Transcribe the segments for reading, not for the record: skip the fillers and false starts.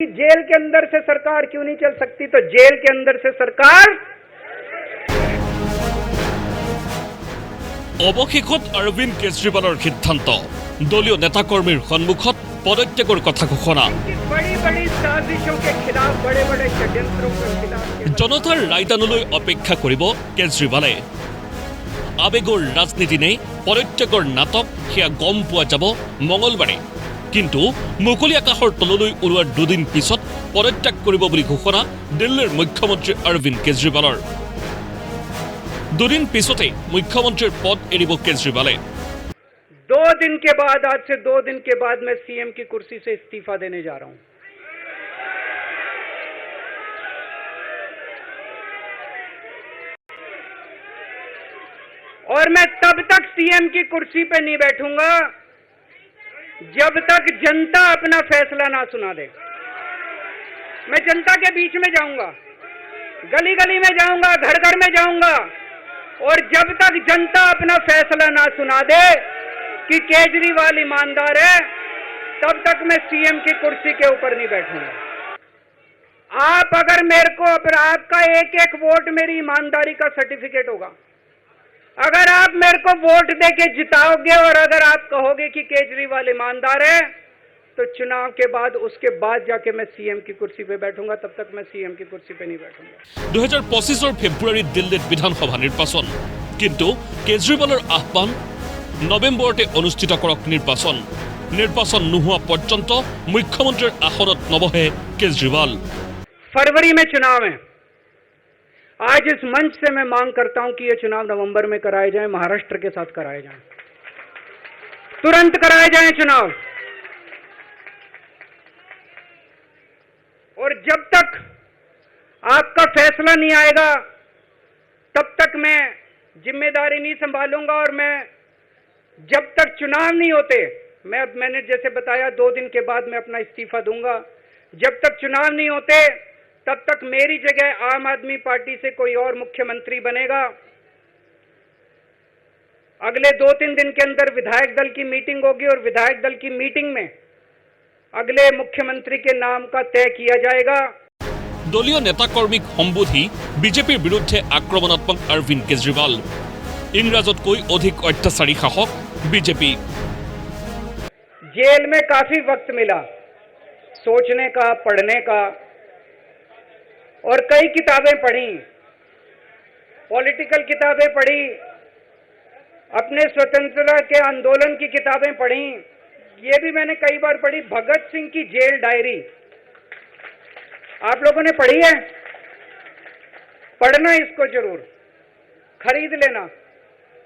Jail के अंदर से सरकार क्यों नहीं चल सकती? तो जेल के अंदर से सरकार অৱশেষত অৰবিন্দ কেজৰিৱালৰ সিদ্ধান্ত দলীয় নেতাকৰ্মীৰ সন্মুখত পদত্যাগৰ কথা ঘোষণা बड़ी बड़ी साजिशों के खिलाफ, बड़े बड़े षड्यंत्रों के खिलाफ জনতাৰ ৰায়দানলৈ অপেক্ষা কৰিব কেজৰিৱালে। আবেগৰ ৰাজনীতি নেই পদত্যাগৰ নাটক সেয়া গম পোৱা যাব মঙলবাৰে। কিন্তু মুকলি আকাশৰ তললৈ ওলোৱাৰ দুদিন পিছত পদত্যাগ কৰিব বুলি ঘোষণা দিল্লীৰ মুখ্যমন্ত্ৰী অৰবিন্দ কেজৰিৱালৰ। দুদিন পিছতে মুখ্যমন্ত্ৰীৰ পদ এৰিব কেজৰিৱালে। 2 दिन के बाद, आज से 2 दिन के बाद मैं सीएम की कुर्सी से इस्तीफा देने जा रहा हूं। और मैं तब तक सीएम की कुर्सी पे नहीं बैठूंगा जब तक जनता अपना फैसला ना सुना दे। मैं जनता के बीच में जाऊंगा, गली गली में जाऊंगा, घर घर में जाऊंगा, और जब तक जनता अपना फैसला ना सुना दे कि केजरीवाल ईमानदार है, तब तक मैं सीएम की कुर्सी के ऊपर नहीं बैठूंगा। आप अगर मेरे को, आपका एक एक वोट मेरी ईमानदारी का सर्टिफिकेट होगा। अगर आप मेरे को वोट देके जिताओगे और अगर आप कहोगे कि केजरीवाल ईमानदार है, तो चुनाव के बाद, उसके बाद जाके मैं सीएम की कुर्सी पे बैठूंगा। तब तक मैं सीएम की कुर्सी पे नहीं बैठूंगा। 2025 ফেব্ৰুৱাৰীত দিল্লীত বিধানসভা নিৰ্বাচন, কিন্তু কেজৰিৱালৰ আহ্বান নৱেম্বৰতে অনুষ্ঠিত কৰক নিৰ্বাচন। নিৰ্বাচন নোহোৱা পৰ্যন্ত মুখ্যমন্ত্ৰীৰ আসনত নবহে কেজৰিৱাল। फरवरी में चुनाव है। आज इस मंच से मैं मांग करता हूं कि ये चुनाव नवंबर में कराए जाएं, महाराष्ट्र के साथ कराए जाएं, तुरंत कराए जाएं चुनाव। और जब तक आपका फैसला नहीं आएगा, तब तक मैं जिम्मेदारी नहीं संभालूंगा। और मैं जब तक चुनाव नहीं होते, मैंने जैसे बताया 2 दिन के बाद मैं अपना इस्तीफा दूंगा। जब तक चुनाव नहीं होते, तब तक मेरी जगह आम आदमी पार्टी से कोई और मुख्यमंत्री बनेगा। अगले 2-3 दिन के अंदर विधायक दल की मीटिंग होगी और विधायक दल की मीटिंग में अगले मुख्यमंत्री के नाम का तय किया जाएगा। দলীয় নেতাকৰ্মীক সম্বোধি বিজেপিৰ বিৰুদ্ধে আক্ৰমণাত্মক অৰবিন্দ কেজৰিৱাল। ইংৰাজতকৈ অধিক অত্যাচাৰী শাসক বিজেপি। जेल में काफी वक्त मिला सोचने का, पढ़ने का, और कई किताबें पढ़ी, पॉलिटिकल किताबें पढ़ी, अपने स्वतंत्रता के आंदोलन की किताबें पढ़ी। ये भी मैंने कई बार पढ़ी। भगत सिंह की जेल डायरी आप लोगों ने पढ़ी है? पढ़ना इसको जरूर, खरीद लेना,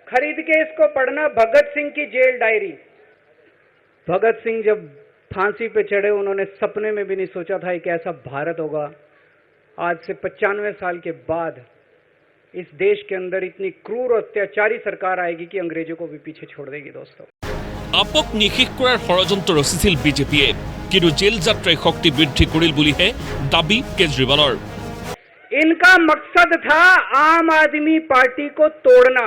खरीद के इसको पढ़ना। भगत सिंह की जेल डायरी। भगत सिंह जब फांसी पे चढ़े, उन्होंने सपने में भी नहीं सोचा था कि ऐसा भारत होगा। आज से 95 साल के बाद इस देश के अंदर इतनी क्रूर और अत्याचारी सरकार आएगी कि अंग्रेजों को भी पीछे छोड़ देगी। दोस्तों, আপক নিষেধ কৰাৰ ষড়যন্ত্ৰ ৰচিছিল বিজেপিয়ে, কিন্তু জেল যাত্ৰাই শক্তি বৃদ্ধি কৰিল বুলিহে দাবী কেজৰিৱালৰ। इनका मकसद था आम आदमी पार्टी को तोड़ना।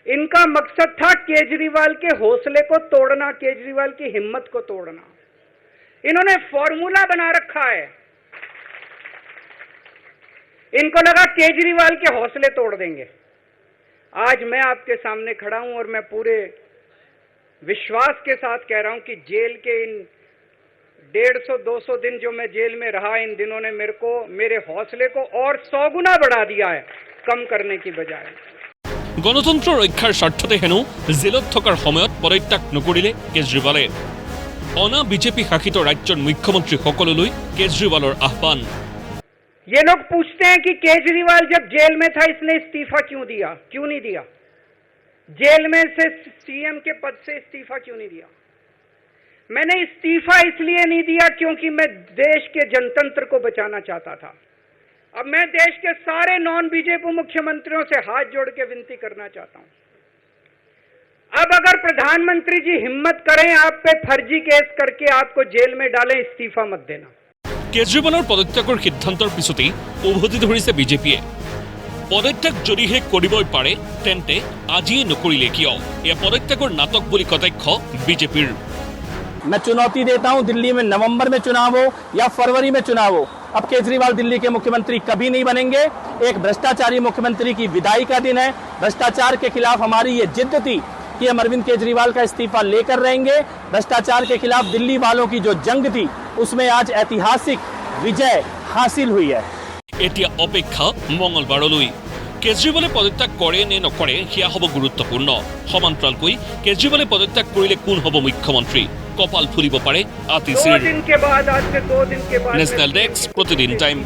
इनका मकसद था केजरीवाल के हौसले को तोड़ना, केजरीवाल की हिम्मत को तोड़ना। इन्होंने फॉर्मूला बना रखा है। इनको लगा केजरीवाल के हौसले तोड़ देंगे। आज मैं आपके सामने खड़ा हूं और मैं पूरे विश्वास के साथ कह रहा हूं कि जेल के इन 150-200 दिन जो मैं जेल में रहा, इन दिनों ने मेरे हौसले को और 100 गुना बढ़ा दिया है, कम करने की बजाय। গণতন্ত্ৰ ৰক্ষাৰ স্বাৰ্থতে হেনো জেলত থকাৰ সময়ত পদত্যাগ নকৰিলে কেজৰিৱালে। অনা বিজেপি শাসিত ৰাজ্যৰ মুখ্যমন্ত্ৰীসকললৈ কেজৰিৱালৰ আহ্বান। ये लोग पूछते हैं कि केजरीवाल जब जेल में था, इसने इस्तीफा क्यों दिया, क्यों नहीं दिया? जेल में से सीएम के पद से इस्तीफा क्यों नहीं दिया? मैंने इस्तीफा इसलिए नहीं दिया क्योंकि मैं देश के जनतंत्र को बचाना चाहता था। अब मैं देश के सारे नॉन बीजेपी मुख्यमंत्रियों से हाथ जोड़ के विनती करना चाहता हूं, अब अगर प्रधानमंत्री जी हिम्मत करें, आप पे फर्जी केस करके आपको जेल में डालें, इस्तीफा मत देना। কেজৰিৱালৰ পদত্যাগৰ সিদ্ধান্তৰ পিছতেই উভতি ধৰিছে বিজেপিয়ে। পদত্যাগ যদিহে কৰিবই পাৰে, তেন্তে আজিয়ে নকৰিলে কিয়? এয়া পদত্যাগৰ নাটক বুলি কটাক্ষ বিজেপিৰ। मैं चुनौती देता हूं, दिल्ली में नवंबर में चुनाव हो या फरवरी में चुनाव हो, अब केजरीवाल दिल्ली के मुख्यमंत्री कभी नहीं बनेंगे। एक भ्रष्टाचारी मुख्यमंत्री की विदाई का दिन है। भ्रष्टाचार के खिलाफ हमारी ये जिद थी कि हम अरविंद केजरीवाल का इस्तीफा लेकर रहेंगे। भ्रष्टाचार के खिलाफ दिल्ली वालों की जो जंग थी उसमें आज ऐतिहासिक विजय हासिल हुई है। এতিয়া অপেক্ষা মঙলবাৰলৈ। কেজৰিৱালে পদত্যাগ কৰে নে নকৰে সেয়া হ'ব গুৰুত্বপূৰ্ণ। সমান্তৰালকৈ কেজৰিৱালে পদত্যাগ কৰিলে কোন হ'ব মুখ্যমন্ত্ৰী? কপাল ফুলিব পাৰে दो আতিশীৰ। दिन के बाद, आज से 2 दिन के बाद नेशनल डेस्क, प्रतिदिन टाइम।